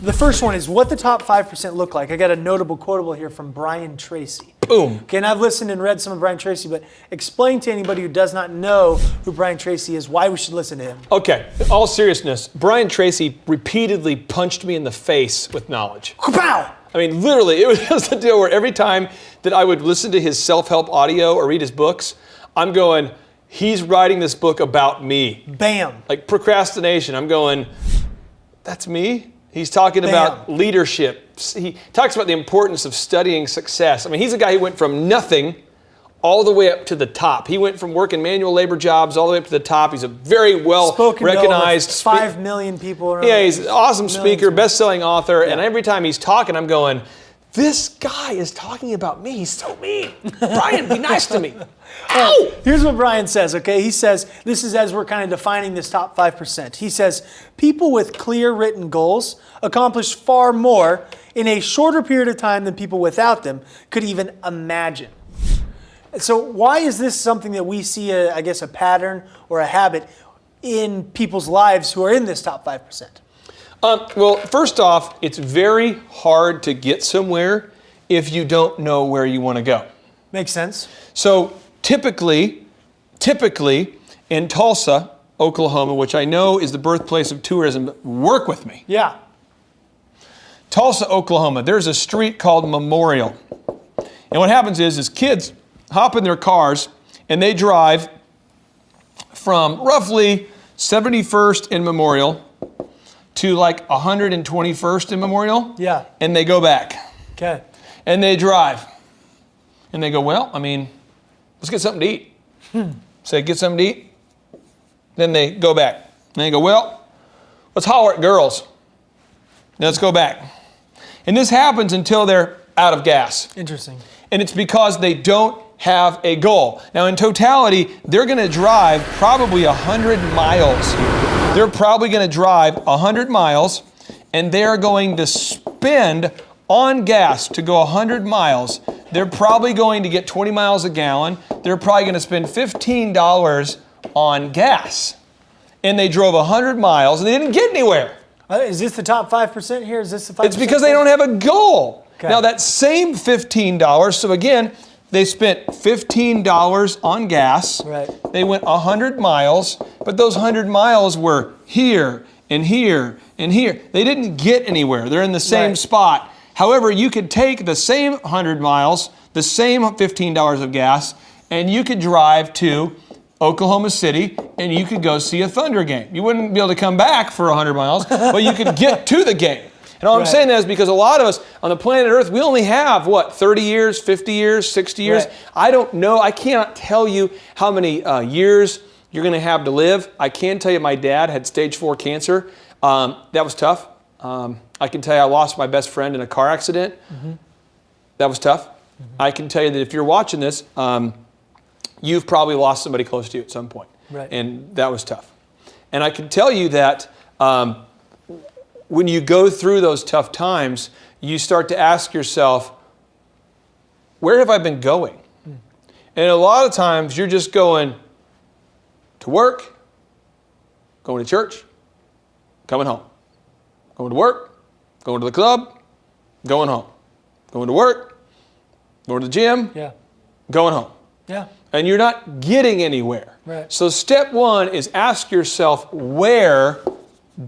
The first one is what the top 5% look like. I got a notable quotable here from Brian Tracy. Boom. Okay, and I've listened and read some of Brian Tracy, but explain to anybody who does not know who Brian Tracy is why we should listen to him. Okay, in all seriousness, Brian Tracy repeatedly punched me in the face with knowledge. Kapow! I mean, literally, it was the deal where every time that I would listen to his self-help audio or read his books, I'm going, he's writing this book about me. Bam. Like procrastination. I'm going, that's me? He's talking about leadership. He talks about the importance of studying success. I mean, he's a guy who went from nothing all the way up to the top. He went from working manual labor jobs all the way up to the top. He's a very well-recognized... 5 million people around. Yeah, he's an awesome speaker, best-selling author, and every time he's talking, I'm going, this guy is talking about me. He's so mean. Brian, be nice to me. Ow! Here's what Brian says, okay? He says, this is as we're kind of defining this top 5%. He says, people with clear written goals accomplish far more in a shorter period of time than people without them could even imagine. So why is this something that we see, I guess, a pattern or a habit in people's lives who are in this top 5%? Well, first off, it's very hard to get somewhere if you don't know where you want to go. Makes sense. So typically in Tulsa, Oklahoma, which I know is the birthplace of tourism, work with me. Yeah. Tulsa, Oklahoma, there's a street called Memorial. And what happens is kids hop in their cars and they drive from roughly 71st and Memorial to like 121st and Memorial. Yeah. And they go back. Okay. And they drive. And they go, well, I mean, let's get something to eat. Say, get something to eat. Then they go back. And they go, well, let's holler at girls. Now let's go back. And this happens until they're out of gas. Interesting. And it's because they don't have a goal. Now in totality, they're going to drive probably 100 miles. They're probably going to drive 100 miles and they're going to spend on gas to go 100 miles. They're probably going to get 20 miles a gallon. They're probably going to spend $15 on gas. And they drove 100 miles and they didn't get anywhere. Is this the top 5% here? Is this the 5%? It's because they don't have a goal. Okay. Now that same $15, so again, they spent $15 on gas. Right. They went 100 miles, but those 100 miles were here and here and here. They didn't get anywhere. They're in the same spot. However, you could take the same 100 miles, the same $15 of gas, and you could drive to Oklahoma City and you could go see a Thunder game. You wouldn't be able to come back for 100 miles, but you could get to the game. And all I'm saying that is because a lot of us on the planet Earth, we only have, 30 years, 50 years, 60 years? Right. I don't know. I cannot tell you how many years you're going to have to live. I can tell you my dad had stage 4 cancer. That was tough. I can tell you I lost my best friend in a car accident. Mm-hmm. That was tough. Mm-hmm. I can tell you that if you're watching this, you've probably lost somebody close to you at some point. Right. And that was tough. And I can tell you that when you go through those tough times, you start to ask yourself, where have I been going? Mm. And a lot of times you're just going to work, going to church, coming home. Going to work, going to the club, going home. Going to work, going to the gym, going home. Yeah. And you're not getting anywhere. Right. So step one is ask yourself, where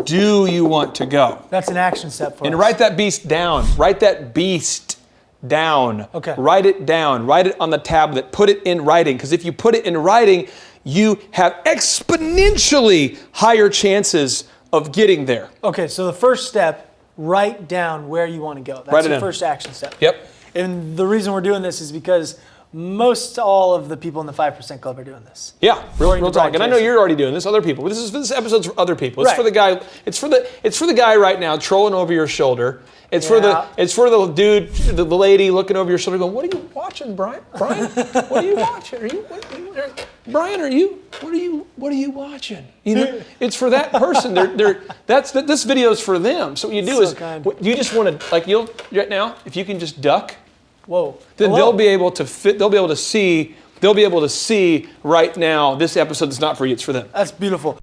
do you want to go? That's an action step for us. And write that beast down. Write that beast down. Okay. Write it down. Write it on the tablet. Put it in writing. Because if you put it in writing, you have exponentially higher chances of getting there. Okay, so the first step, write down where you want to go. That's your first action step. Yep. And the reason we're doing this is because most all of the people in the 5% Club are doing this. Yeah, real talk. And I know you're already doing this. Other people. This episode's for other people. It's for the guy. It's for the guy right now trolling over your shoulder. It's for the dude, the lady looking over your shoulder, going, "What are you watching, Brian? Brian, what are you watching? Brian, what are you watching? You know, it's for that person. This video is for them. So what you do you just want to you'll right now if you can just duck. Whoa. Then they'll be able to see they'll be able to see right now this episode is not for you, it's for them. That's beautiful.